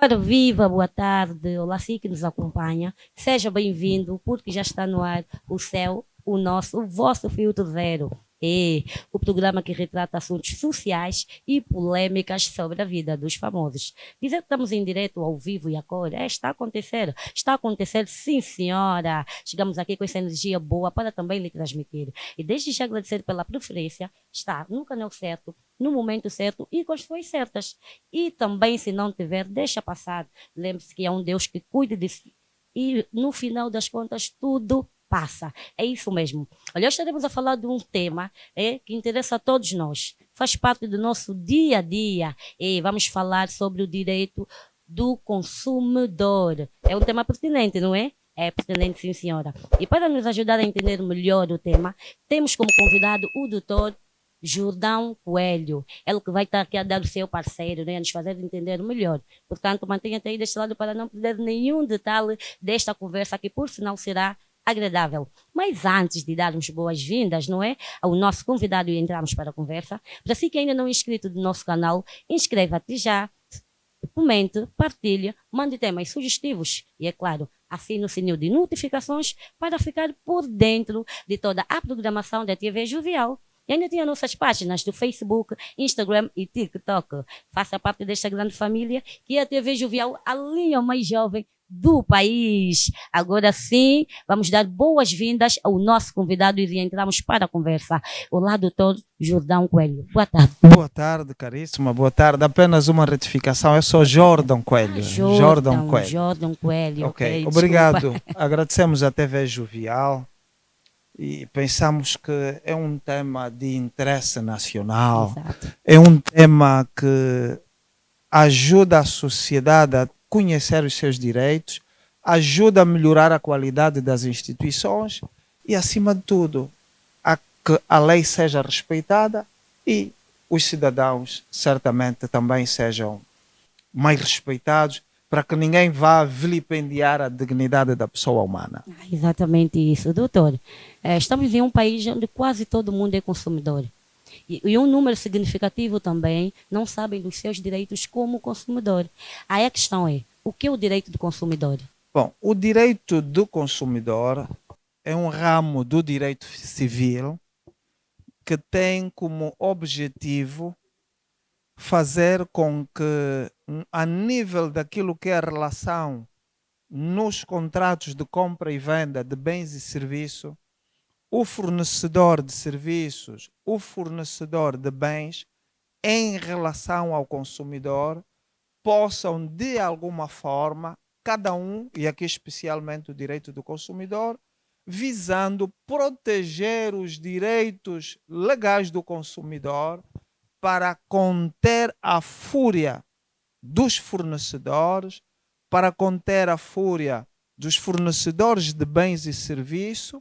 Ora, viva, boa tarde. Olá, sim que nos acompanha. Seja bem-vindo, porque já está no ar o céu, o nosso, o vosso filtro zero. O programa que retrata assuntos sociais e polêmicas sobre a vida dos famosos. Dizer que estamos em direto, ao vivo e a cor, está a acontecer. Está a acontecer, sim, senhora. Chegamos aqui com essa energia boa para também lhe transmitir. E desde já agradecer pela preferência, está no canal certo, no momento certo e com as pessoas certas. E também, se não tiver, deixa passar. Lembre-se que é um Deus que cuida de si. E no final das contas, tudo passa. É isso mesmo. Olha, hoje estaremos a falar de um tema que interessa a todos nós. Faz parte do nosso dia a dia. E vamos falar sobre o direito do consumidor. É um tema pertinente, não é? É pertinente, sim, senhora. E para nos ajudar a entender melhor o tema, temos como convidado o doutor Jordão Coelho. Ele que vai estar aqui a dar o seu parceiro, né, a nos fazer entender melhor. Portanto, mantenha-te aí deste lado para não perder nenhum detalhe desta conversa, que por sinal será agradável. Mas antes de darmos boas-vindas, não é, ao nosso convidado e entrarmos para a conversa, para si que ainda não é inscrito do nosso canal, inscreva-te já, comente, partilhe, mande temas sugestivos e, é claro, assine o sininho de notificações para ficar por dentro de toda a programação da TV Jovial. E ainda tem as nossas páginas do Facebook, Instagram e TikTok. Faça parte desta grande família que é a TV Jovial, a linha mais jovem do país. Agora sim, vamos dar boas-vindas ao nosso convidado e entramos para a conversa. Olá, doutor Jordão Coelho. Boa tarde. Boa tarde, caríssima. Boa tarde. Apenas uma retificação. Eu sou Jordão Coelho. Jordão Coelho. Jordão Coelho. Ok, obrigado. Agradecemos a TV Jovial e pensamos que é um tema de interesse nacional. Exato. É um tema que ajuda a sociedade a conhecer os seus direitos, ajuda a melhorar a qualidade das instituições e, acima de tudo, a que a lei seja respeitada e os cidadãos certamente também sejam mais respeitados, para que ninguém vá vilipendiar a dignidade da pessoa humana. Exatamente isso, doutor. Estamos em um país onde quase todo mundo é consumidor. E um número significativo também não sabem dos seus direitos como consumidor. Aí a questão é, o que é o direito do consumidor? Bom, o direito do consumidor é um ramo do direito civil que tem como objetivo fazer com que, a nível daquilo que é a relação nos contratos de compra e venda de bens e serviços, o fornecedor de serviços, o fornecedor de bens, em relação ao consumidor, possam de alguma forma, cada um, e aqui especialmente o direito do consumidor, visando proteger os direitos legais do consumidor para conter a fúria dos fornecedores, para conter a fúria dos fornecedores de bens e serviços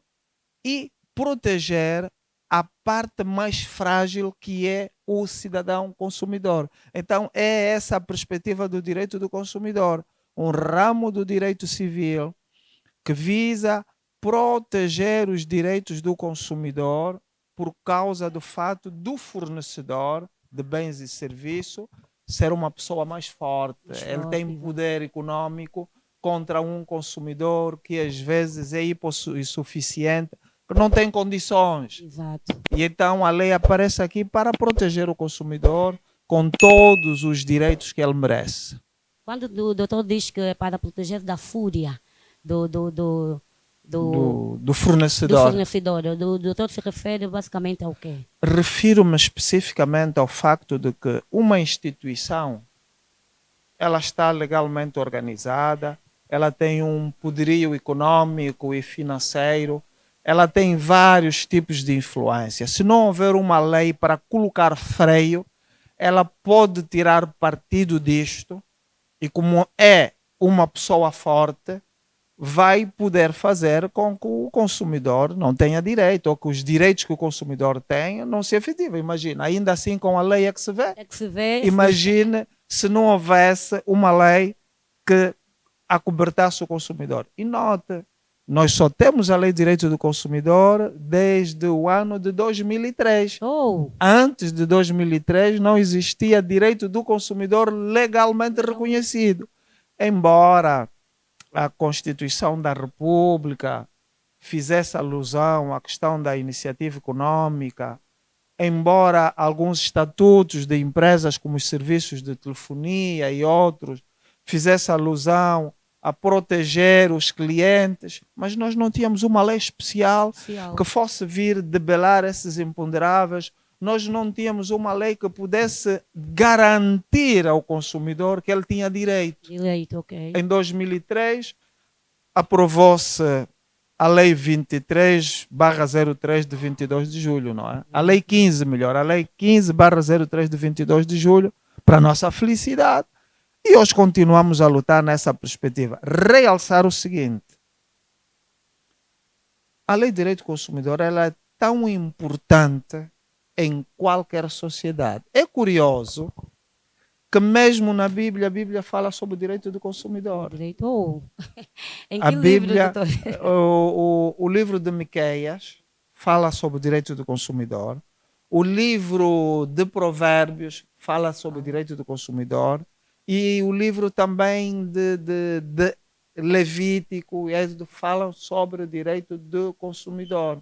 e proteger a parte mais frágil, que é o cidadão consumidor. Então, é essa a perspectiva do direito do consumidor, um ramo do direito civil que visa proteger os direitos do consumidor por causa do fato do fornecedor de bens e serviços ser uma pessoa mais forte. Ele tem poder econômico contra um consumidor que às vezes é hipossuficiente, que não tem condições. Exato. E então a lei aparece aqui para proteger o consumidor com todos os direitos que ele merece. Quando o doutor diz que é para proteger da fúria do fornecedor, o doutor se refere basicamente ao quê? Refiro-me especificamente ao facto de que uma instituição, ela está legalmente organizada, ela tem um poderio econômico e financeiro, ela tem vários tipos de influência. Se não houver uma lei para colocar freio, ela pode tirar partido disto e, como é uma pessoa forte, vai poder fazer com que o consumidor não tenha direito, ou que os direitos que o consumidor tem não se efetivem. Imagina, ainda assim com a lei é que se vê. É que se vê. Imagine se não houvesse uma lei que acobertasse o consumidor. E note, nós só temos a Lei de Direito do Consumidor desde o ano de 2003. Antes de 2003 não existia direito do consumidor legalmente reconhecido. embora a Constituição da República fizesse alusão à questão da iniciativa econômica, embora alguns estatutos de empresas como os serviços de telefonia e outros fizesse alusão a proteger os clientes, mas nós não tínhamos uma lei especial que fosse vir debelar esses imponderáveis. Nós não tínhamos uma lei que pudesse garantir ao consumidor que ele tinha direito. Ok. Em 2003, aprovou-se a Lei 23/03 de 22 de julho, não é? A Lei 15, melhor, a Lei 15/03 de 22 de julho, para nossa felicidade. E hoje continuamos a lutar nessa perspectiva. Realçar o seguinte: a Lei de Direito do Consumidor ela é tão importante em qualquer sociedade. É curioso que mesmo na Bíblia, a Bíblia fala sobre o direito do consumidor. Direito? Em que a Bíblia, livro, o livro de Miqueias fala sobre o direito do consumidor. O livro de Provérbios fala sobre o direito do consumidor. E o livro também de Levítico e Êxodo falam sobre o direito do consumidor.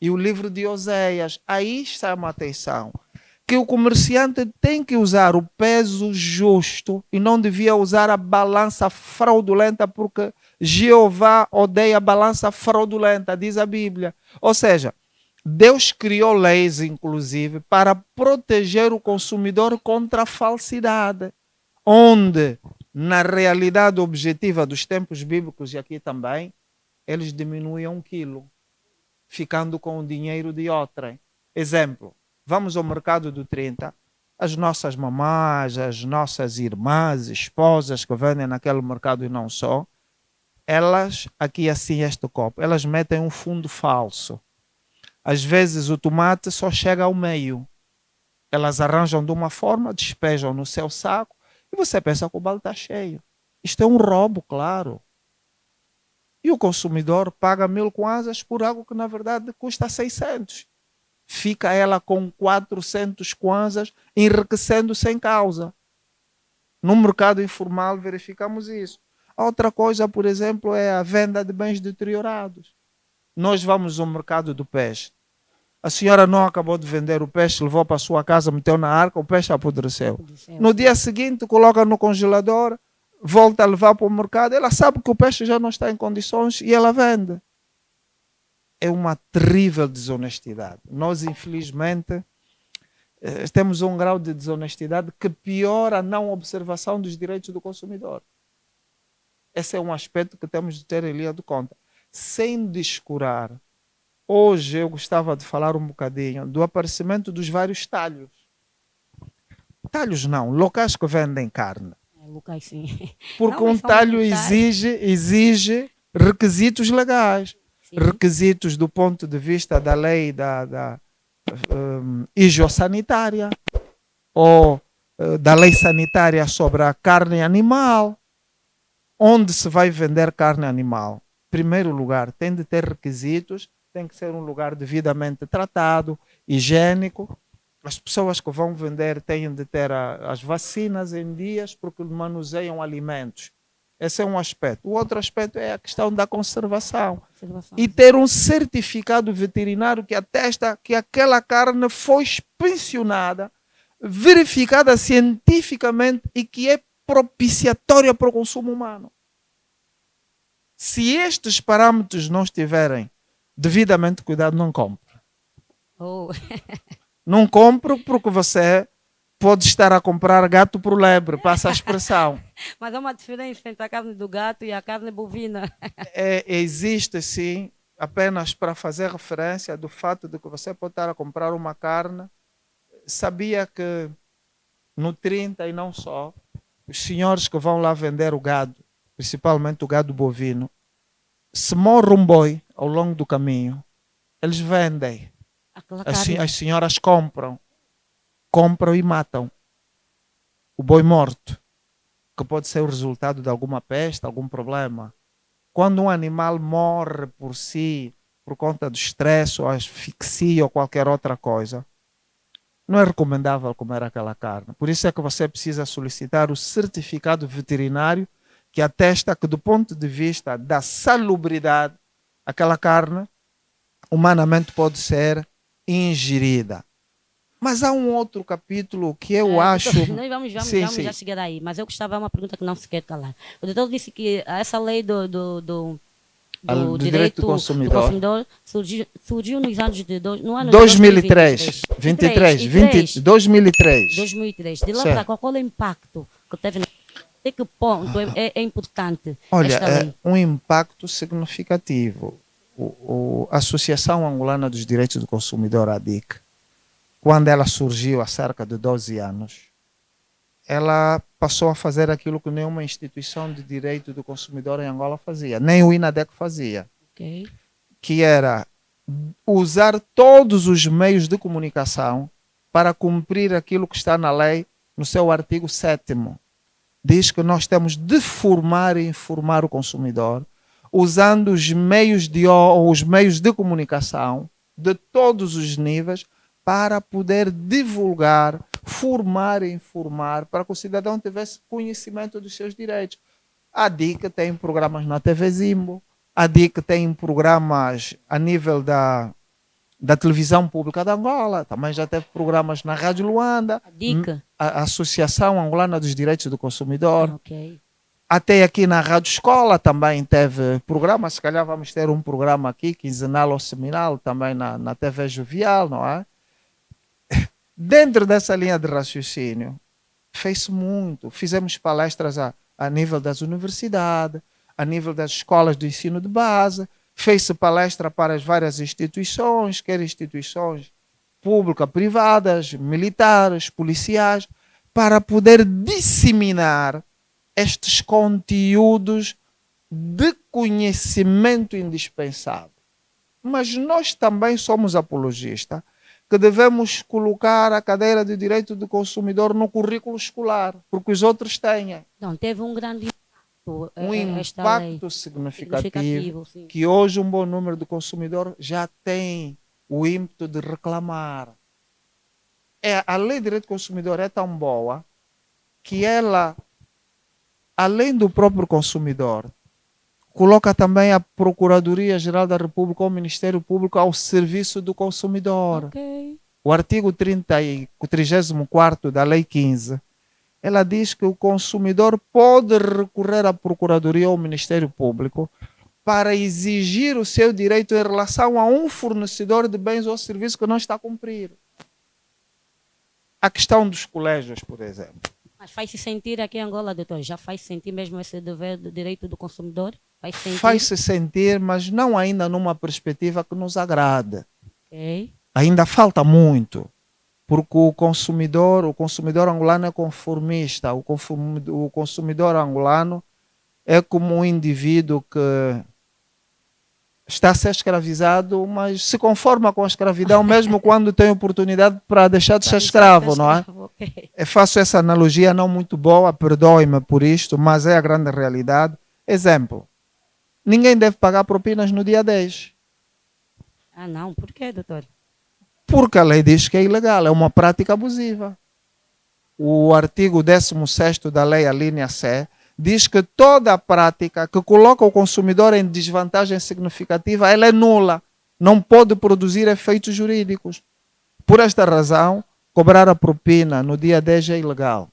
E o livro de Oséias, aí chama a atenção que o comerciante tem que usar o peso justo e não devia usar a balança fraudulenta, porque Jeová odeia a balança fraudulenta, diz a Bíblia. Ou seja, Deus criou leis, inclusive, para proteger o consumidor contra a falsidade, onde, na realidade objetiva dos tempos bíblicos e aqui também, eles diminuíam 1 quilo, ficando com o dinheiro de outrem. Exemplo, vamos ao mercado do 30, as nossas mamás, as nossas irmãs, esposas que vendem naquele mercado e não só, elas, aqui assim este copo, elas metem um fundo falso. Às vezes o tomate só chega ao meio. Elas arranjam de uma forma, despejam no seu saco, e você pensa que o balde está cheio. Isto é um roubo, claro. E o consumidor paga 1000 kwanzas por algo que na verdade custa 600. Fica ela com 400 kwanzas enriquecendo sem causa. No mercado informal verificamos isso. A outra coisa, por exemplo, é a venda de bens deteriorados. Nós vamos ao mercado do peixe. A senhora não acabou de vender o peixe, levou para a sua casa, meteu na arca, o peixe apodreceu. No dia seguinte, coloca no congelador, volta a levar para o mercado, ela sabe que o peixe já não está em condições e ela vende. É uma terrível desonestidade. Nós, infelizmente, temos um grau de desonestidade que piora a não observação dos direitos do consumidor. Esse é um aspecto que temos de ter em linha de conta. Sem descurar, hoje eu gostava de falar um bocadinho do aparecimento dos vários talhos. Talhos não, locais que vendem carne. Locais sim. Porque um talho exige requisitos legais. Sim. Requisitos do ponto de vista da lei da higiosanitária ou da lei sanitária sobre a carne animal. Onde se vai vender carne animal? Em primeiro lugar, tem de ter requisitos, tem que ser um lugar devidamente tratado, higiênico. As pessoas que vão vender têm de ter as vacinas em dias porque manuseiam alimentos. Esse é um aspecto. O outro aspecto é a questão da conservação. E ter um certificado veterinário que atesta que aquela carne foi inspecionada, verificada cientificamente e que é propiciatória para o consumo humano. Se estes parâmetros não estiverem devidamente cuidados, não compre. Não compre porque você pode estar a comprar gato por lebre, passa a expressão. Mas há uma diferença entre a carne do gato e a carne bovina. Existe sim, apenas para fazer referência do fato de que você pode estar a comprar uma carne. Sabia que no 30 e não só, os senhores que vão lá vender o gado, principalmente o gado bovino, se morre um boi ao longo do caminho, eles vendem. As senhoras compram e matam o boi morto, que pode ser o resultado de alguma peste, algum problema. Quando um animal morre por si, por conta do estresse ou asfixia ou qualquer outra coisa, não é recomendável comer aquela carne. Por isso é que você precisa solicitar o certificado veterinário que atesta que, do ponto de vista da salubridade, aquela carne humanamente pode ser ingerida. Mas há um outro capítulo que eu acho... Nós vamos Sim. já chegar aí, mas eu gostava de uma pergunta que não se quer calar. O doutor disse que essa lei do direito do consumidor surgiu nos anos de... No ano 2003. 2003. 2003. De lá para cá, qual é o impacto que teve? Até que ponto é importante esta lei? Olha, um impacto significativo. A Associação Angolana dos Direitos do Consumidor, ADIC, quando ela surgiu há cerca de 12 anos, ela passou a fazer aquilo que nenhuma instituição de direito do consumidor em Angola fazia, nem o INADEC fazia, que era usar todos os meios de comunicação para cumprir aquilo que está na lei, no seu artigo 7º. Diz que nós temos de formar e informar o consumidor, usando os meios de comunicação de todos os níveis para poder divulgar, formar e informar, para que o cidadão tivesse conhecimento dos seus direitos. A DIC tem programas na TV Zimbo, a DIC tem programas a nível da televisão pública de Angola, também já teve programas na Rádio Luanda, a Associação Angolana dos Direitos do Consumidor. Até aqui na Rádio Escola também teve programa, se calhar vamos ter um programa aqui, quinzenal ou seminal, também na TV Jovial, não é? Dentro dessa linha de raciocínio, fez-se muito. Fizemos palestras a nível das universidades, a nível das escolas de ensino de base, fez-se palestra para as várias instituições, quer instituições públicas, privadas, militares, policiais, para poder disseminar estes conteúdos de conhecimento indispensável. Mas nós também somos apologistas que devemos colocar a cadeira de direito do consumidor no currículo escolar, porque os outros têm. Não, teve um grande impacto. Um impacto significativo que hoje um bom número de consumidor já tem o ímpeto de reclamar. A lei de direito do consumidor é tão boa que ela, além do próprio consumidor, coloca também a Procuradoria-Geral da República ou o Ministério Público ao serviço do consumidor. O artigo 34 da Lei 15, ela diz que o consumidor pode recorrer à Procuradoria ou ao Ministério Público para exigir o seu direito em relação a um fornecedor de bens ou serviços que não está a cumprir. A questão dos colégios, por exemplo. Mas faz-se sentir aqui em Angola, doutor? Já faz-se sentir mesmo esse dever do direito do consumidor? Faz-se sentir, mas não ainda numa perspectiva que nos agrada. Ainda falta muito, porque o consumidor angolano é conformista. O consumidor angolano é como um indivíduo que está a ser escravizado, mas se conforma com a escravidão mesmo quando tem oportunidade para deixar de ser escravo, não é? Eu faço essa analogia não muito boa, perdoe-me por isto, mas é a grande realidade. Exemplo, ninguém deve pagar propinas no dia 10. Ah, não? Por quê, doutor? Porque a lei diz que é ilegal, é uma prática abusiva. O artigo 16º da lei, a linha C, diz que toda prática que coloca o consumidor em desvantagem significativa, ela é nula, não pode produzir efeitos jurídicos. Por esta razão, cobrar a propina no dia 10 é ilegal.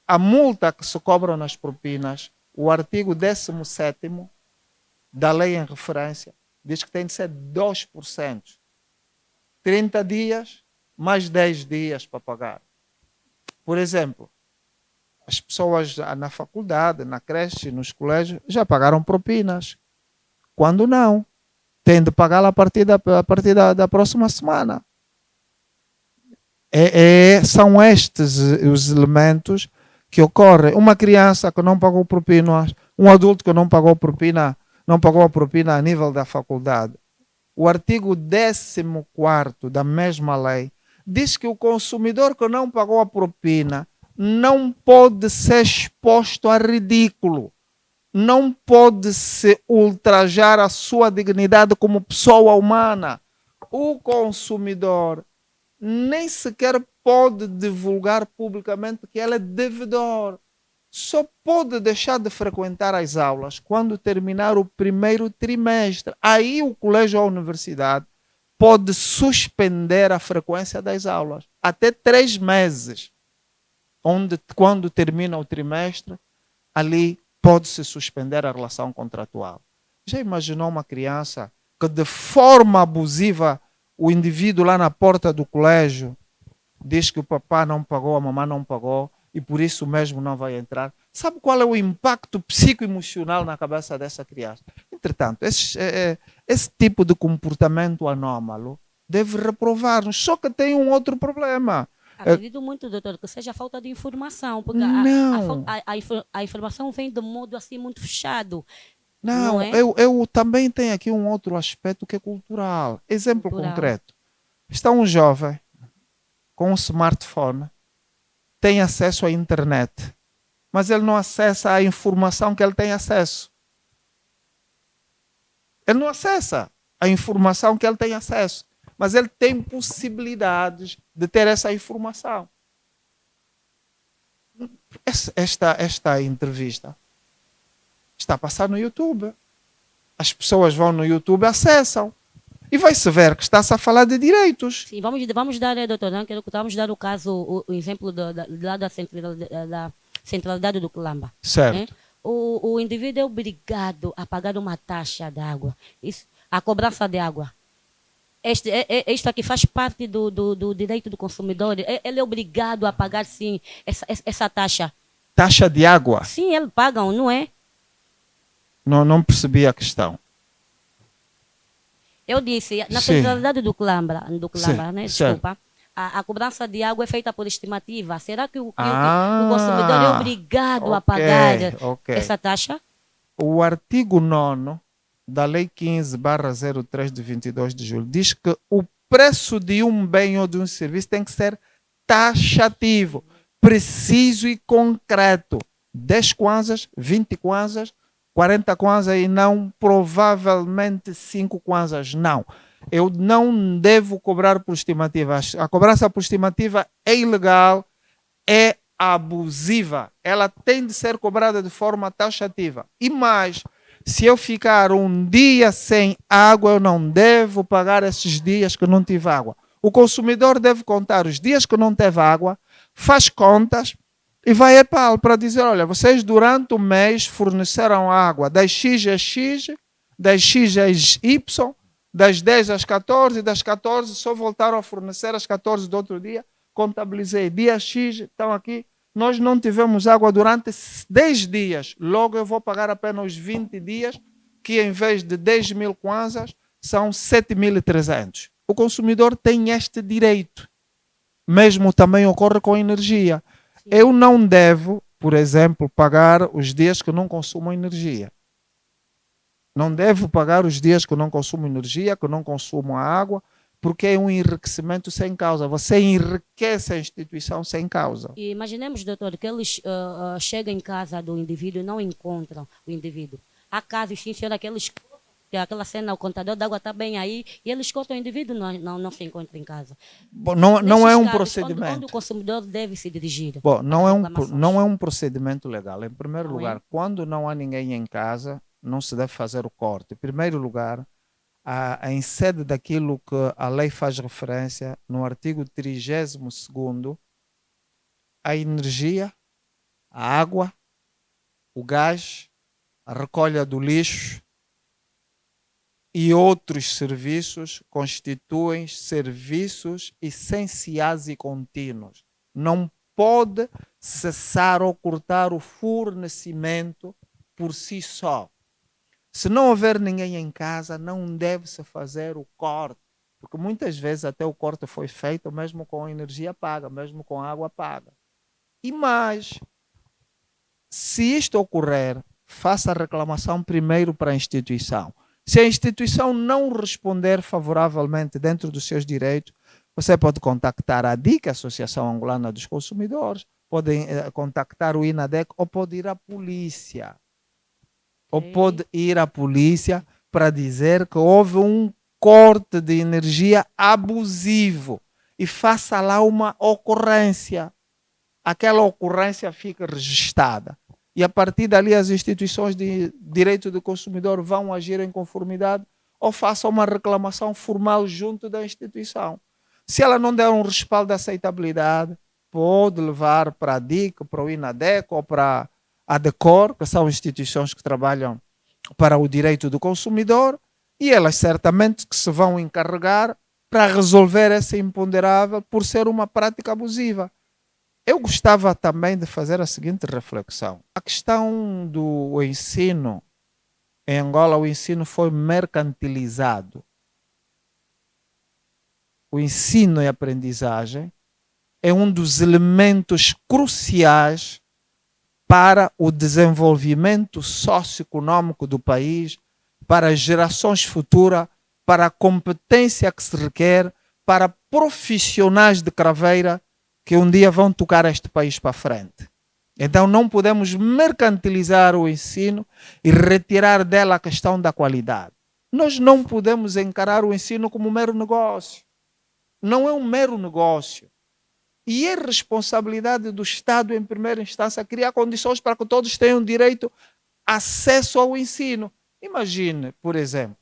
A multa que se cobra nas propinas, o artigo 17º da lei em referência, diz que tem de ser 2%. 30 dias, mais 10 dias para pagar. Por exemplo, as pessoas na faculdade, na creche, nos colégios, já pagaram propinas. Quando não, tem de pagar a partir da próxima semana. São estes os elementos que ocorrem. Uma criança que não pagou propina, um adulto que não pagou a propina a nível da faculdade. O artigo 14º da mesma lei diz que o consumidor que não pagou a propina não pode ser exposto a ridículo, não pode se ultrajar a sua dignidade como pessoa humana. O consumidor nem sequer pode divulgar publicamente que ele é devedor. só pode deixar de frequentar as aulas quando terminar o primeiro trimestre. Aí o colégio ou a universidade pode suspender a frequência das aulas até 3 meses. Quando termina o trimestre, ali pode-se suspender a relação contratual. Já imaginou uma criança que de forma abusiva o indivíduo lá na porta do colégio diz que o papá não pagou, a mamãe não pagou e por isso mesmo não vai entrar? Sabe qual é o impacto psicoemocional na cabeça dessa criança? Entretanto, esse tipo de comportamento anômalo deve reprovar-nos. Só que tem um outro problema. Acredito muito, doutor, que seja falta de informação, porque Não. a informação vem de modo assim muito fechado. Não, é? eu também tenho aqui um outro aspecto que é cultural. Exemplo Cultural. concreto. Está um jovem com um smartphone, tem acesso à internet, mas ele não acessa a informação que ele tem acesso. Ele não acessa a informação que ele tem acesso, mas ele tem possibilidades de ter essa informação. Esta entrevista está a passar no YouTube. As pessoas vão no YouTube e acessam. E vai-se ver que está-se a falar de direitos. Sim, vamos dar, doutor, não? Vamos dar o caso, o exemplo lá da centralidade do Calamba. Certo. Né? O indivíduo é obrigado a pagar uma taxa de água. A cobrança de água. Isto aqui faz parte do direito do consumidor. Ele é obrigado a pagar, sim, essa taxa. Taxa de água? Sim, eles pagam, não é? Não percebi a questão. Eu disse, na centralidade do Calamba, né? Desculpa, a cobrança de água é feita por estimativa. Será que o consumidor é obrigado a pagar essa taxa? O artigo 9º da Lei 15/03 de 22 de julho diz que o preço de um bem ou de um serviço tem que ser taxativo, preciso e concreto. 10 kwanzas, 20 kwanzas, 40 kwanzas e não provavelmente 5 kwanzas. Não. Eu não devo cobrar por estimativa. A cobrança por estimativa é ilegal, é abusiva. Ela tem de ser cobrada de forma taxativa. E mais, se eu ficar um dia sem água, eu não devo pagar esses dias que não tive água. O consumidor deve contar os dias que não teve água, faz contas e vai a EPAL para dizer, olha, vocês durante o mês forneceram água das X às X, das X às Y, das 10 às 14, das 14 só voltaram a fornecer às 14 do outro dia, contabilizei, dia X, estão aqui, nós não tivemos água durante 10 dias, logo eu vou pagar apenas os 20 dias, que em vez de 10 mil kwanzas, são 7.300. O consumidor tem este direito. Mesmo também ocorre com a energia. Sim. Eu não devo, por exemplo, pagar os dias que não consumo energia. Não devo pagar os dias que não consumo energia, que não consumo água, porque é um enriquecimento sem causa. Você enriquece a instituição sem causa. E imaginemos, doutor, que eles chegam em casa do indivíduo e não encontram o indivíduo. Há casos, sim, senhora, que eles que aquela cena, o contador d'água está bem aí, e eles escutam o indivíduo não se encontra em casa. Bom, não é um casos, procedimento. onde o consumidor deve se dirigir? Bom, não é um procedimento legal. Em primeiro lugar, quando não há ninguém em casa, não se deve fazer o corte. Em primeiro lugar, em sede daquilo que a lei faz referência, no artigo 32º, a energia, a água, o gás, a recolha do lixo e outros serviços constituem serviços essenciais e contínuos. Não pode cessar ou cortar o fornecimento por si só. Se não houver ninguém em casa, não deve-se fazer o corte, porque muitas vezes até o corte foi feito mesmo com energia paga, mesmo com água paga. E mais, se isto ocorrer, faça a reclamação primeiro para a instituição. Se a instituição não responder favoravelmente dentro dos seus direitos, você pode contactar a ADIC, a Associação Angolana dos Consumidores, pode contactar o INADEC ou pode ir à polícia. Ou pode ir à polícia para dizer que houve um corte de energia abusivo e faça lá uma ocorrência. aquela ocorrência fica registrada. E a partir dali as instituições de direito do consumidor vão agir em conformidade ou façam uma reclamação formal junto da instituição. Se ela não der um respaldo de aceitabilidade, pode levar para a DIC, para o INADEC ou para a DECOR, que são instituições que trabalham para o direito do consumidor, e elas certamente que se vão encarregar para resolver esse imponderável por ser uma prática abusiva. Eu gostava também de fazer a seguinte reflexão. A questão do ensino, em Angola o ensino foi mercantilizado. O ensino e a aprendizagem é um dos elementos cruciais para o desenvolvimento socioeconômico do país, para as gerações futuras, para a competência que se requer, para profissionais de craveira que um dia vão tocar este país para frente. Então não podemos mercantilizar o ensino e retirar dela a questão da qualidade. Nós não podemos encarar o ensino como um mero negócio. Não é um mero negócio. E é responsabilidade do Estado, em primeira instância, criar condições para que todos tenham direito a acesso ao ensino. Imagine, por exemplo,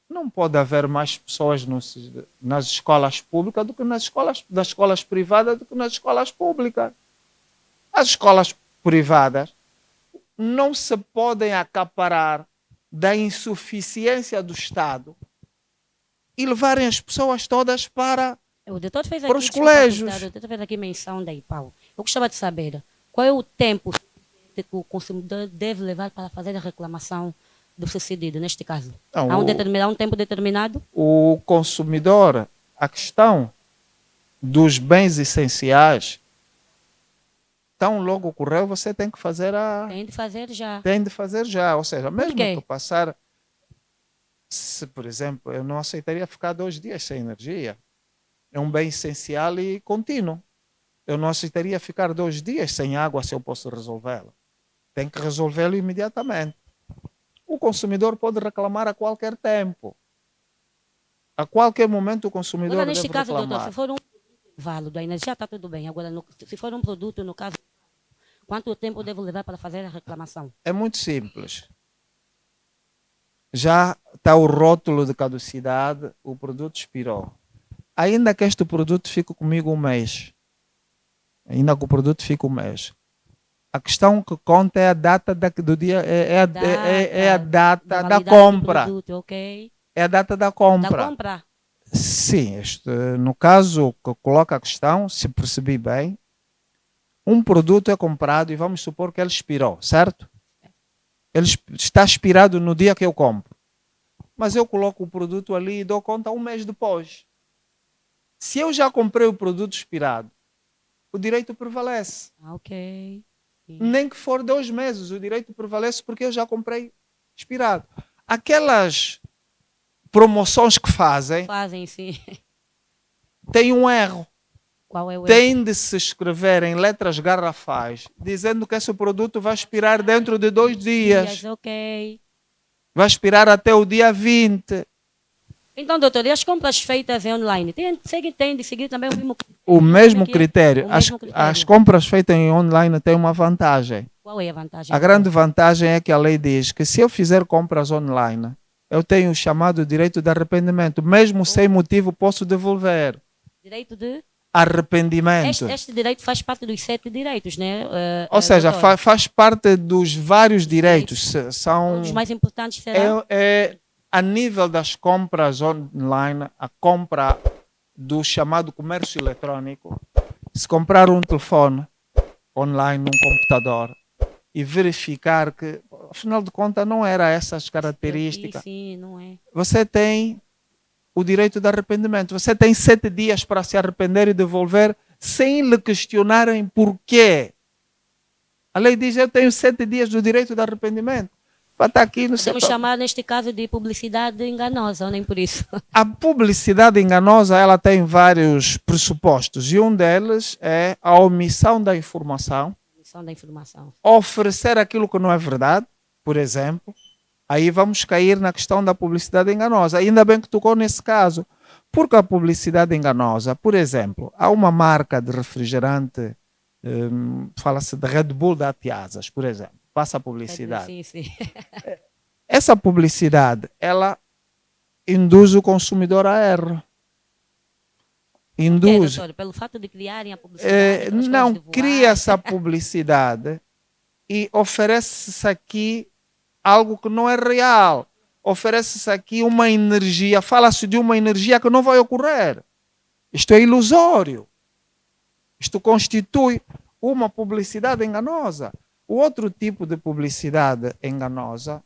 não pode haver mais pessoas nas escolas públicas do que nas escolas privadas do que nas escolas públicas. As escolas privadas não se podem acaparar da insuficiência do Estado e levarem as pessoas todas para os colégios. O doutor fez aqui menção da IPAU. Eu gostava de saber qual é o tempo que o consumidor deve levar para fazer a reclamação do sucedido, neste caso. Não, há um tempo determinado? O consumidor, a questão dos bens essenciais, tão logo ocorreu, você tem que fazer Tem de fazer já. Tem de fazer já. Ou seja, mesmo que passar... Se, por exemplo, eu não aceitaria ficar 2 dias sem energia. É um bem essencial e contínuo. Eu não aceitaria ficar 2 dias sem água se eu posso resolvê-lo. Tem que resolvê-lo imediatamente. O consumidor pode reclamar a qualquer tempo. A qualquer momento o consumidor agora, neste deve caso, reclamar. doutor, se for um válido, a energia está tudo bem. Agora, se for um produto, no caso, quanto tempo devo levar para fazer a reclamação? É muito simples. Já está o rótulo de caducidade, o produto expirou. Ainda que este produto fique comigo 1 mês. Ainda que o produto fique 1 mês. A questão que conta é a data do dia, é a data da compra. Produto, okay. É a data da compra. Da compra? Sim, no caso que coloca a questão, se percebi bem, um produto é comprado e vamos supor que ele expirou, certo? Ele está expirado no dia que eu compro. Mas eu coloco o produto ali e dou conta 1 mês depois. Se eu já comprei o produto expirado, o direito prevalece. Ok. Sim. Nem que for 2 meses, o direito prevalece porque eu já comprei expirado. Aquelas promoções que fazem Sim. Tem um erro. Qual é o erro? Tem de se escrever em letras garrafais dizendo que esse produto vai expirar dentro de 2 dias. Ok. Vai expirar até o dia 20. Então, doutor, e as compras feitas em online? Tem de seguir também o mesmo critério. critério? As compras feitas em online têm uma vantagem. Qual é a vantagem? A grande vantagem é que a lei diz que se eu fizer compras online, eu tenho o chamado direito de arrependimento. Mesmo sem motivo, posso devolver. Direito de? Arrependimento. Este direito faz parte dos 7 direitos, né? Ou seja, faz parte dos vários direitos. São os mais importantes serão? A nível das compras online, a compra do chamado comércio eletrônico, se comprar um telefone online, num computador, e verificar que, afinal de contas, não era essas características, sim, não é. Você tem o direito de arrependimento. Você tem 7 dias para se arrepender e devolver sem lhe questionarem porquê. A lei diz, eu tenho 7 dias do direito de arrependimento. Para estar aqui no Podemos chamar, neste caso, de publicidade enganosa, ou nem por isso? A publicidade enganosa, ela tem vários pressupostos. E um deles é a omissão da informação. Omissão da informação. Oferecer aquilo que não é verdade, por exemplo. Aí vamos cair na questão da publicidade enganosa. Ainda bem que tocou nesse caso. Porque a publicidade enganosa, por exemplo, há uma marca de refrigerante, fala-se de Red Bull da Tiazas, por exemplo, passa a publicidade. Sim, sim. Essa publicidade, ela induz o consumidor a erro. Induz. Doutor, pelo fato de criarem a publicidade, Não, cria-se a publicidade e oferece-se aqui algo que não é real. Oferece-se aqui uma energia, fala-se de uma energia que não vai ocorrer. Isto é ilusório. Isto constitui uma publicidade enganosa. O outro tipo de publicidade enganosa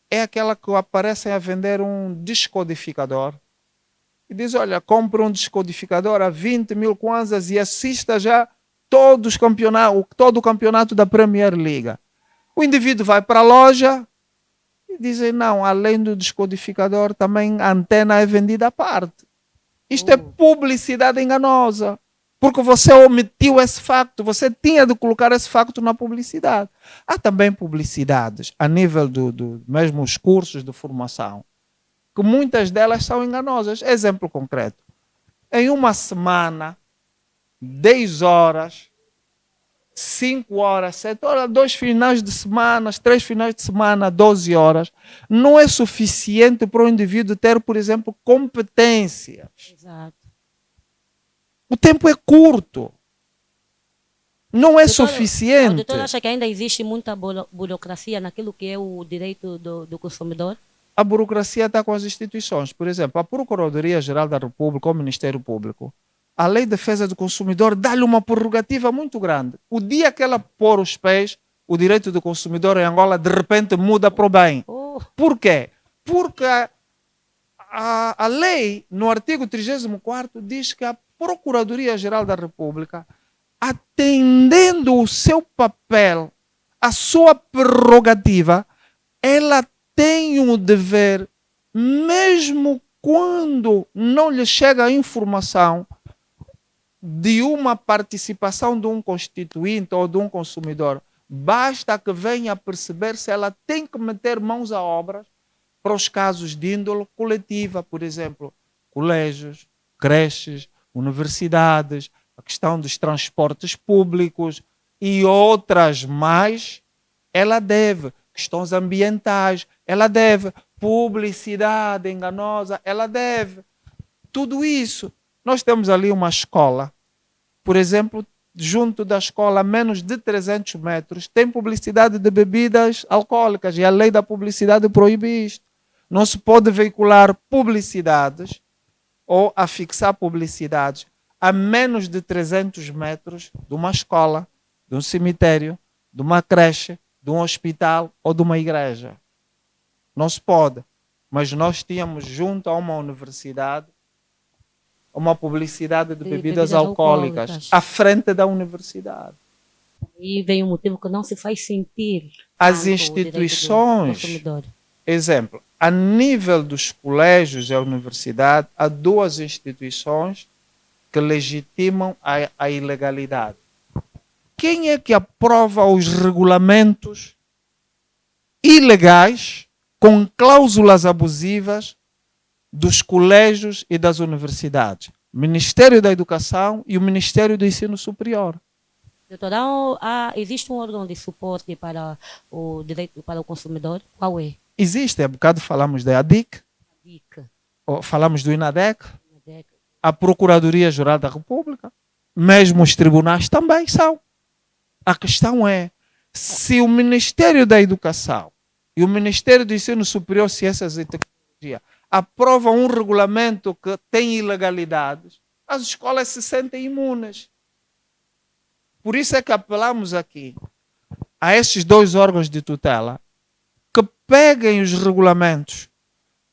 é aquela que aparecem a vender um descodificador e diz, olha, compra um descodificador a 20 mil kwanzas e assista já todo o campeonato da Premier League. O indivíduo vai para a loja e dizem, não, além do descodificador, também a antena é vendida à parte. Isto é publicidade enganosa. Porque você omitiu esse facto, você tinha de colocar esse facto na publicidade. Há também publicidades, a nível mesmo os cursos de formação, que muitas delas são enganosas. Exemplo concreto. Em uma semana, 10 horas, 5 horas, 7 horas, 2 finais de semana, 3 finais de semana, 12 horas, não é suficiente para o indivíduo ter, por exemplo, competências. Exato. O tempo é curto. Não é suficiente. O doutor acha que ainda existe muita burocracia naquilo que é o direito do consumidor? A burocracia está com as instituições. Por exemplo, a Procuradoria-Geral da República ou o Ministério Público, a Lei de Defesa do Consumidor dá-lhe uma prerrogativa muito grande. O dia que ela pôr os pés, o direito do consumidor em Angola de repente muda para o bem. Por quê? Porque a lei, no artigo 34º, diz que a Procuradoria-Geral da República, atendendo o seu papel, a sua prerrogativa, ela tem o dever, mesmo quando não lhe chega a informação de uma participação de um constituinte ou de um consumidor, basta que venha perceber se ela tem que meter mãos à obra para os casos de índole coletiva, por exemplo, colégios, creches, universidades, a questão dos transportes públicos e outras mais, ela deve. Questões ambientais, ela deve. Publicidade enganosa, ela deve. Tudo isso. Nós temos ali uma escola, por exemplo, junto da escola, a menos de 300 metros, tem publicidade de bebidas alcoólicas e a lei da publicidade proíbe isto. Não se pode veicular publicidades ou afixar publicidades a menos de 300 metros de uma escola, de um cemitério, de uma creche, de um hospital ou de uma igreja. Não se pode. Mas nós tínhamos junto a uma universidade uma publicidade de bebidas alcoólicas à frente da universidade. E vem um motivo que não se faz sentir. As instituições, exemplo, a nível dos colégios e a universidade, há duas instituições que legitimam a ilegalidade. Quem é que aprova os regulamentos ilegais com cláusulas abusivas dos colégios e das universidades? O Ministério da Educação e o Ministério do Ensino Superior. Doutor, existe um órgão de suporte para o direito para o consumidor? Qual é? Existe, há bocado falamos da ADIC, falamos do INADEC, a Procuradoria-Geral da República, mesmo os tribunais também são. A questão é, se o Ministério da Educação e o Ministério do Ensino Superior, Ciências e Tecnologia aprovam um regulamento que tem ilegalidades, as escolas se sentem imunes. Por isso é que apelamos aqui a estes dois órgãos de tutela que peguem os regulamentos,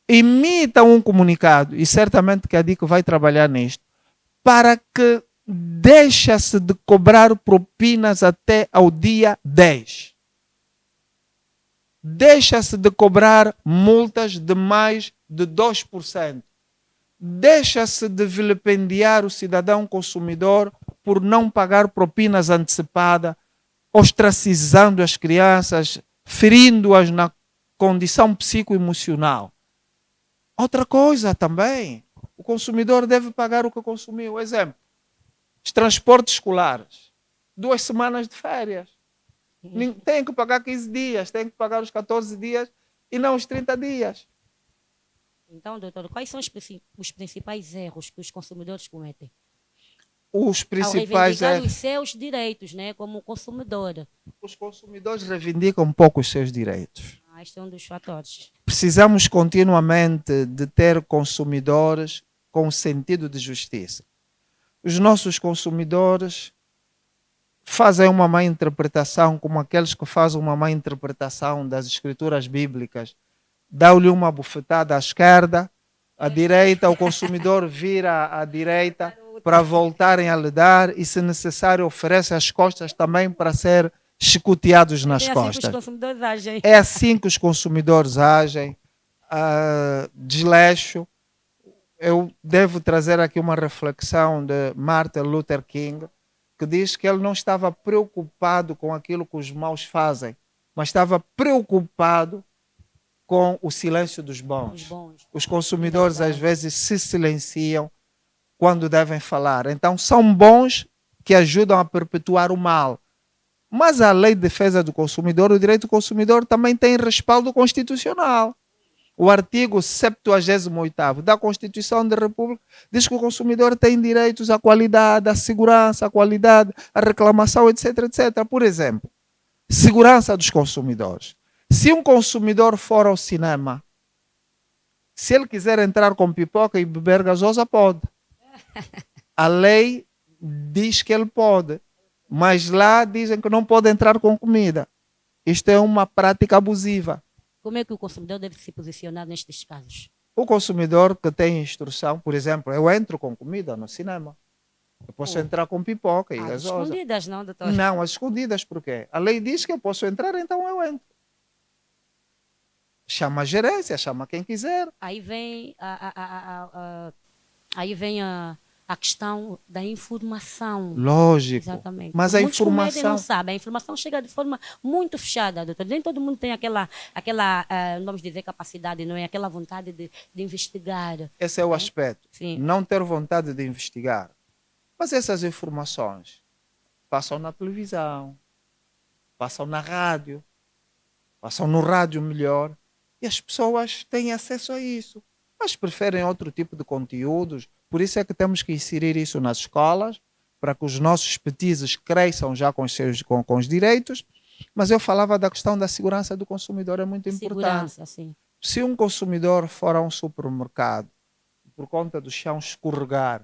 emitam um comunicado, e certamente que a DIC vai trabalhar nisto, para que deixa-se de cobrar propinas até ao dia 10. Deixa-se de cobrar multas de mais de 2%. Deixa-se de vilipendiar o cidadão consumidor por não pagar propinas antecipadas, ostracizando as crianças, ferindo-as na condição psicoemocional. Outra coisa também, o consumidor deve pagar o que consumiu. Exemplo, os transportes escolares, 2 semanas de férias. Tem que pagar 15 dias, tem que pagar os 14 dias e não os 30 dias. Então, doutor, quais são os principais erros que os consumidores cometem? Os Ao principais reivindicar erros. os seus direitos, né, como consumidor. Os consumidores reivindicam um pouco os seus direitos. Este é um dos fatores. Precisamos continuamente de ter consumidores com sentido de justiça. Os nossos consumidores fazem uma má interpretação, como aqueles que fazem uma má interpretação das escrituras bíblicas. Dá-lhe uma bufetada à esquerda, à direita, o consumidor vira à direita para voltarem a lhe dar e, se necessário, oferece as costas também para ser chicoteados nas costas. Assim que os consumidores agem. É assim que os consumidores agem. Desleixo. Eu devo trazer aqui uma reflexão de Martin Luther King, que diz que ele não estava preocupado com aquilo que os maus fazem, mas estava preocupado com o silêncio dos bons. Os consumidores às vezes se silenciam quando devem falar. Então são bons que ajudam a perpetuar o mal. Mas a lei de defesa do consumidor, o direito do consumidor também tem respaldo constitucional. O artigo 78º da Constituição da República diz que o consumidor tem direitos à qualidade, à segurança, à qualidade, à reclamação, etc, etc. Por exemplo, segurança dos consumidores. Se um consumidor for ao cinema, se ele quiser entrar com pipoca e beber gasosa, pode. A lei diz que ele pode, mas lá dizem que não pode entrar com comida. Isto é uma prática abusiva. Como é que o consumidor deve se posicionar nestes casos? O consumidor que tem instrução, por exemplo, eu entro com comida no cinema. Eu posso entrar com pipoca e gasosa. Escondidas, não, doutor? Não, as escondidas por quê? A lei diz que eu posso entrar, então eu entro. Chama a gerência, chama quem quiser. Aí vem a questão da informação. Lógico. Exatamente. Mas a informação... não sabem. A informação chega de forma muito fechada, doutor. Nem todo mundo tem aquela vamos dizer, capacidade, não é? Aquela vontade de investigar. Esse é o aspecto. Sim. Não ter vontade de investigar. Mas essas informações passam na televisão, passam na rádio, passam no rádio melhor, e as pessoas têm acesso a isso. Mas preferem outro tipo de conteúdos. Por isso é que temos que inserir isso nas escolas, para que os nossos petizes cresçam já com os direitos. Mas eu falava da questão da segurança do consumidor, é muito importante. Segurança, sim. Se um consumidor for a um supermercado, por conta do chão escorregar,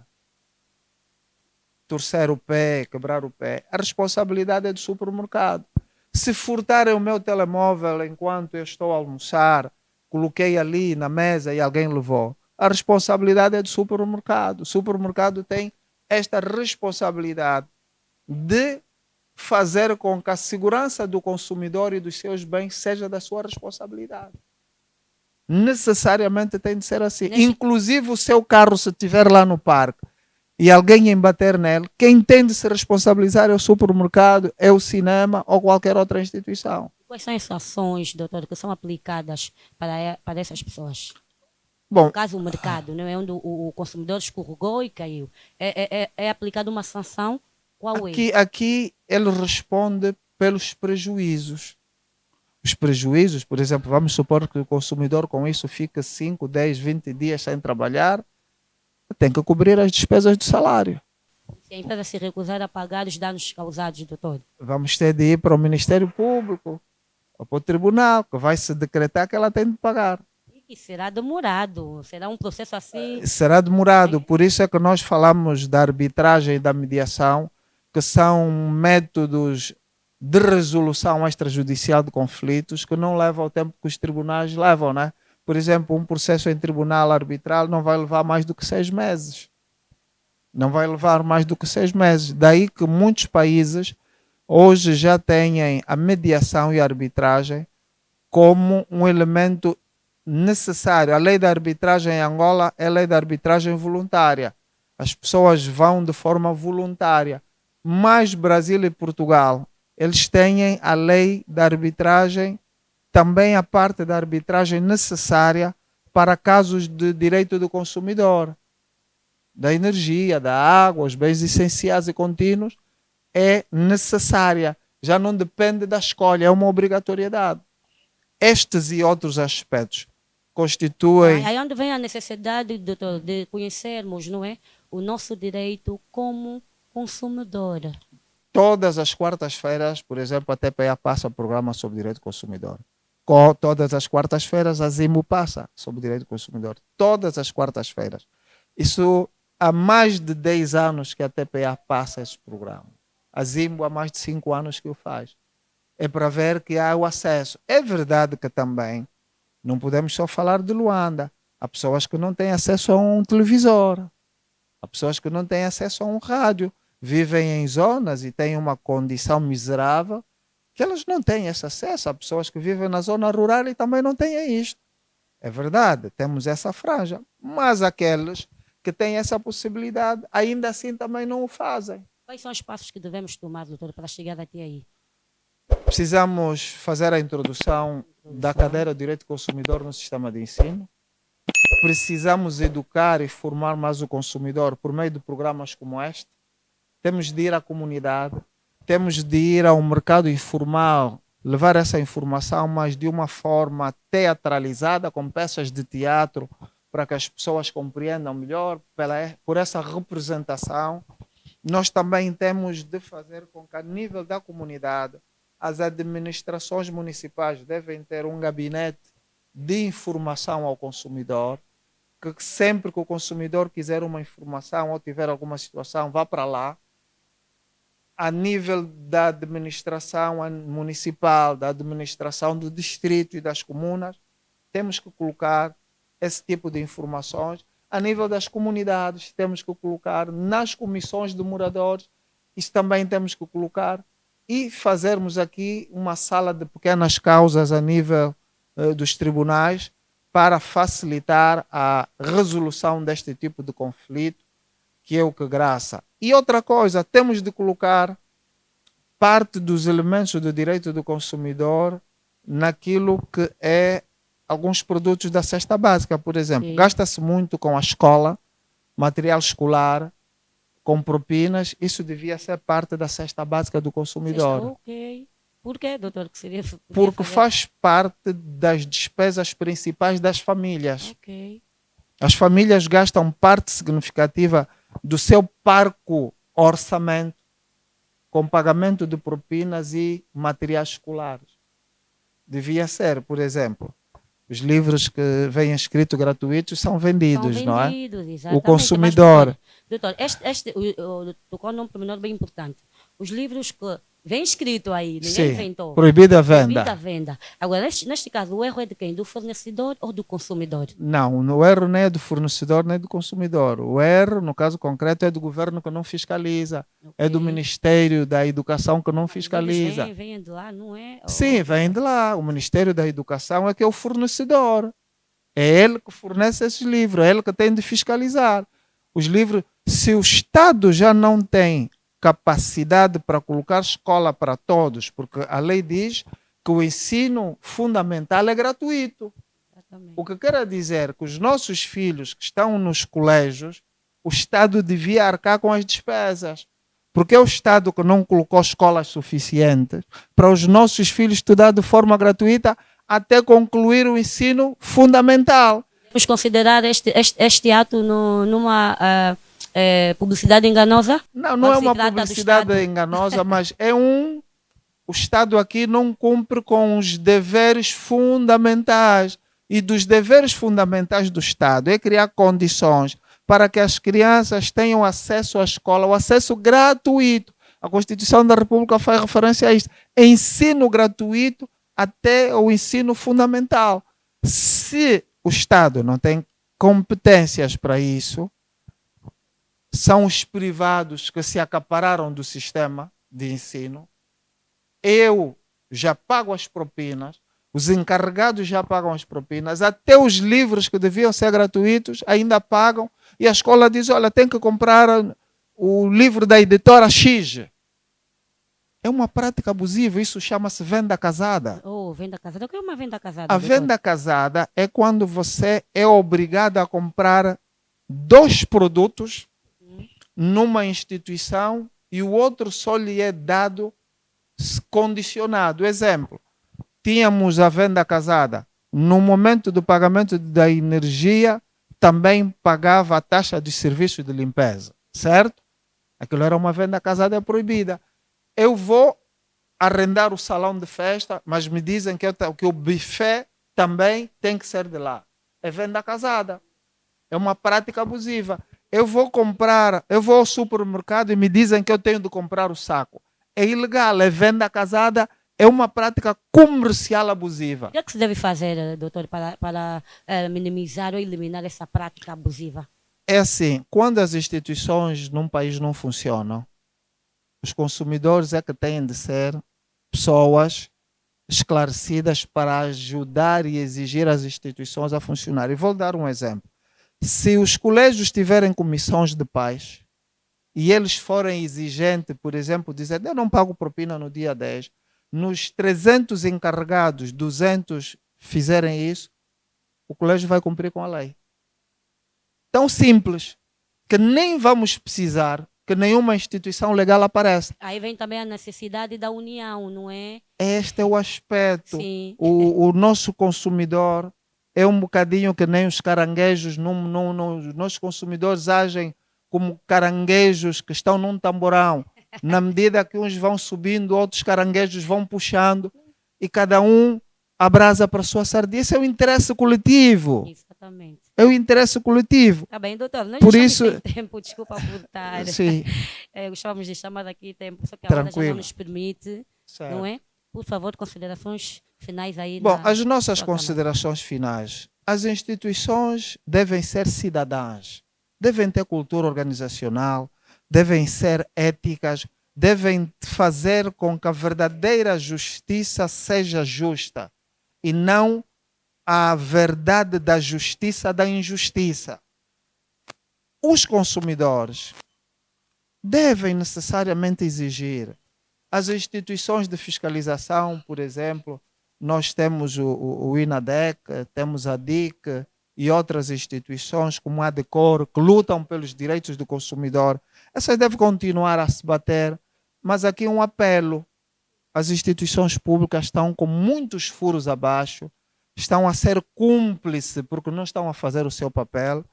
torcer o pé, quebrar o pé, a responsabilidade é do supermercado. Se furtarem o meu telemóvel enquanto eu estou a almoçar, coloquei ali na mesa e alguém levou, a responsabilidade é do supermercado. O supermercado tem esta responsabilidade de fazer com que a segurança do consumidor e dos seus bens seja da sua responsabilidade. Necessariamente tem de ser assim. Inclusive o seu carro, se estiver lá no parque e alguém embater nele, quem tem de se responsabilizar é o supermercado, é o cinema ou qualquer outra instituição. Quais são as ações, doutor, que são aplicadas para essas pessoas? Bom, no caso, o mercado, não é? Onde o consumidor escorregou e caiu. É aplicada uma sanção? Qual é? Aqui ele responde pelos prejuízos. Os prejuízos, por exemplo, vamos supor que o consumidor com isso fica 5, 10, 20 dias sem trabalhar, tem que cobrir as despesas do salário. Se a empresa se recusar a pagar os danos causados, doutor? Vamos ter de ir para o Ministério Público ou para o Tribunal, que vai se decretar que ela tem de pagar. E será demorado, será um processo assim... Será demorado, por isso é que nós falamos da arbitragem e da mediação, que são métodos de resolução extrajudicial de conflitos que não levam o tempo que os tribunais levam, né? Por exemplo, um processo em tribunal arbitral não vai levar mais do que 6 meses. Não vai levar mais do que 6 meses. Daí que muitos países hoje já têm a mediação e a arbitragem como um elemento necessário. A lei da arbitragem em Angola é a lei da arbitragem voluntária. As pessoas vão de forma voluntária. Mas Brasil e Portugal, eles têm a lei da arbitragem, também a parte da arbitragem necessária para casos de direito do consumidor. da energia, da água, os bens essenciais e contínuos, é necessária. Já não depende da escolha, é uma obrigatoriedade. Estes e outros aspectos constituem... Aí onde vem a necessidade, doutor, de conhecermos, não é, o nosso direito como consumidor. Todas as quartas-feiras, por exemplo, a TPA passa o programa sobre direito do consumidor. Todas as quartas-feiras a ZIMO passa sobre direito do consumidor. Todas as quartas-feiras. Isso há mais de 10 anos que a TPA passa esse programa. A ZIMO há mais de 5 anos que o faz. É para ver que há o acesso. É verdade que também não podemos só falar de Luanda. Há pessoas que não têm acesso a um televisor. Há pessoas que não têm acesso a um rádio. Vivem em zonas e têm uma condição miserável que elas não têm esse acesso. Há pessoas que vivem na zona rural e também não têm isto. É verdade, temos essa franja. Mas aqueles que têm essa possibilidade, ainda assim também não o fazem. Quais são os passos que devemos tomar, doutor, para chegar até aí? Precisamos fazer a introdução da cadeira de direito do consumidor no sistema de ensino. Precisamos educar e formar mais o consumidor por meio de programas como este. Temos de ir à comunidade, temos de ir ao mercado informal, levar essa informação, mas de uma forma teatralizada, com peças de teatro, para que as pessoas compreendam melhor, por essa representação. Nós também temos de fazer com que, a nível da comunidade, as administrações municipais devem ter um gabinete de informação ao consumidor, que sempre que o consumidor quiser uma informação ou tiver alguma situação, vá para lá. A nível da administração municipal, da administração do distrito e das comunas, temos que colocar esse tipo de informações. A nível das comunidades, temos que colocar nas comissões de moradores, isso também temos que colocar, e fazermos aqui uma sala de pequenas causas a nível dos tribunais para facilitar a resolução deste tipo de conflito, que é o que graça. E outra coisa, temos de colocar parte dos elementos do direito do consumidor naquilo que é alguns produtos da cesta básica, por exemplo. Sim. Gasta-se muito com a escola, material escolar, com propinas. Isso devia ser parte da cesta básica do consumidor. Ok. Por quê, doutor? Que seria, Porque faz parte das despesas principais das famílias. Ok. As famílias gastam parte significativa do seu parco orçamento com pagamento de propinas e materiais escolares. Devia ser, por exemplo, os livros que vêm escritos gratuitos são vendidos, não é? Exatamente. O consumidor. Doutor, tocou num pormenor bem importante. Os livros que vem escrito aí, ninguém inventou. Proibida a venda. Proibida a venda. Agora, neste caso, o erro é de quem? Do fornecedor ou do consumidor? Não, o erro nem é do fornecedor nem do consumidor. O erro, no caso concreto, é do governo que não fiscaliza. Okay. É do Ministério da Educação que não fiscaliza. Vem de lá, não é? Sim, vem de lá. O Ministério da Educação é que é o fornecedor. É ele que fornece esses livros, é ele que tem de fiscalizar. Os livros, se o Estado já não tem capacidade para colocar escola para todos, porque a lei diz que o ensino fundamental é gratuito. Exatamente. O que quer dizer que os nossos filhos que estão nos colégios, o Estado devia arcar com as despesas, porque é o Estado que não colocou escolas suficientes para os nossos filhos estudar de forma gratuita até concluir o ensino fundamental. Vamos considerar este ato numa publicidade enganosa? Não é uma publicidade enganosa, mas o Estado aqui não cumpre com os deveres fundamentais. E dos deveres fundamentais do Estado é criar condições para que as crianças tenham acesso à escola, o acesso gratuito. A Constituição da República faz referência a isso. Ensino gratuito até o ensino fundamental. Se o Estado não tem competências para isso, são os privados que se acapararam do sistema de ensino. Eu já pago as propinas, os encarregados já pagam as propinas, até os livros que deviam ser gratuitos ainda pagam, e a escola diz, olha, tem que comprar o livro da editora X. É uma prática abusiva, isso chama-se venda casada. Venda casada. O que é uma venda casada? A venda casada é quando você é obrigado a comprar 2 produtos numa instituição e o outro só lhe é dado condicionado. Exemplo, tínhamos a venda casada. No momento do pagamento da energia, também pagava a taxa de serviço de limpeza, certo? Aquilo era uma venda casada proibida. Eu vou arrendar o salão de festa, mas me dizem que o buffet também tem que ser de lá. É venda casada. É uma prática abusiva. Eu vou ao supermercado e me dizem que eu tenho de comprar o saco. É ilegal, é venda casada, é uma prática comercial abusiva. O que é que se deve fazer, doutor, para minimizar ou eliminar essa prática abusiva? É assim, quando as instituições num país não funcionam, os consumidores é que têm de ser pessoas esclarecidas para ajudar e exigir as instituições a funcionar. E vou dar um exemplo. Se os colégios tiverem comissões de pais e eles forem exigentes, por exemplo, dizer, eu não pago propina no dia 10, nos 300 encarregados, 200 fizerem isso, o colégio vai cumprir com a lei. Tão simples, que nem vamos precisar que nenhuma instituição legal apareça. Aí vem também a necessidade da união, não é? Este é o aspecto. Sim. O nosso consumidor é um bocadinho que nem os caranguejos. Os nossos consumidores agem como caranguejos que estão num tamborão. Na medida que uns vão subindo, outros caranguejos vão puxando e cada um abrasa para a sua sardinha. Esse é o interesse coletivo. Exatamente. É o interesse coletivo. Tá bem, doutor. Nós Por estamos isso, sem tempo, desculpa por estar. sim, Gostávamos de chamar daqui tempo, só que a hora já tranquilo. não nos permite, Certo. não é? Por favor, considerações finais aí. Bom, as nossas programa. considerações finais. As instituições devem ser cidadãs, devem ter cultura organizacional, devem ser éticas, devem fazer com que a verdadeira justiça seja justa e não a verdade da justiça da injustiça. Os consumidores devem necessariamente exigir. As instituições de fiscalização, por exemplo, nós temos o INADEC, temos a DIC e outras instituições como a ADECOR, que lutam pelos direitos do consumidor. Essas devem continuar a se bater, mas aqui um apelo. As instituições públicas estão com muitos furos abaixo, estão a ser cúmplices porque não estão a fazer o seu papel.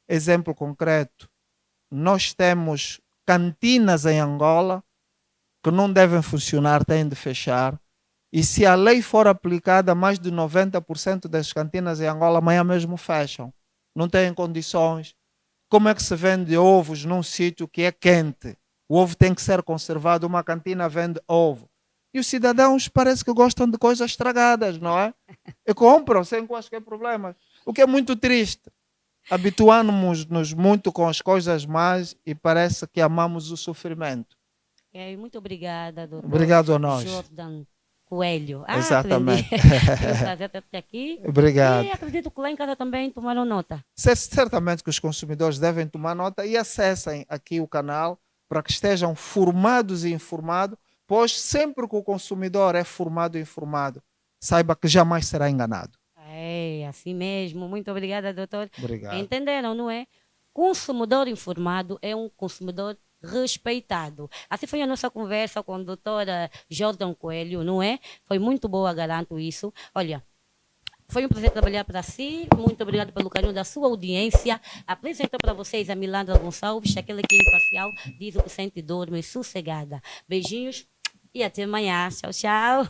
Exemplo concreto, nós temos cantinas em Angola que não devem funcionar, têm de fechar. E se a lei for aplicada, mais de 90% das cantinas em Angola amanhã mesmo fecham. Não têm condições. Como é que se vende ovos num sítio que é quente? O ovo tem que ser conservado, uma cantina vende ovo. E os cidadãos parece que gostam de coisas estragadas, não é? E compram sem quaisquer problemas. O que é muito triste. Habituamos-nos muito com as coisas más e parece que amamos o sofrimento. Muito obrigada, doutor. Obrigado a nós. Jordan Coelho. Exatamente. Foi um prazer ter-te aqui. Obrigado. E acredito que lá em casa também tomaram nota. Certamente que os consumidores devem tomar nota e acessem aqui o canal para que estejam formados e informados, pois sempre que o consumidor é formado e informado, saiba que jamais será enganado. É, assim mesmo. Muito obrigada, doutor. Obrigado. Entenderam, não é? Consumidor informado é um consumidor respeitado. Assim foi a nossa conversa com a doutora Jordan Coelho, não é? Foi muito boa, garanto isso. Olha, foi um prazer trabalhar para si. Muito obrigado pelo carinho da sua audiência. Apresentou para vocês a Milandra Gonçalves, aquela que é imparcial, diz o que sente, dorme sossegada. Beijinhos e até amanhã. Tchau, tchau.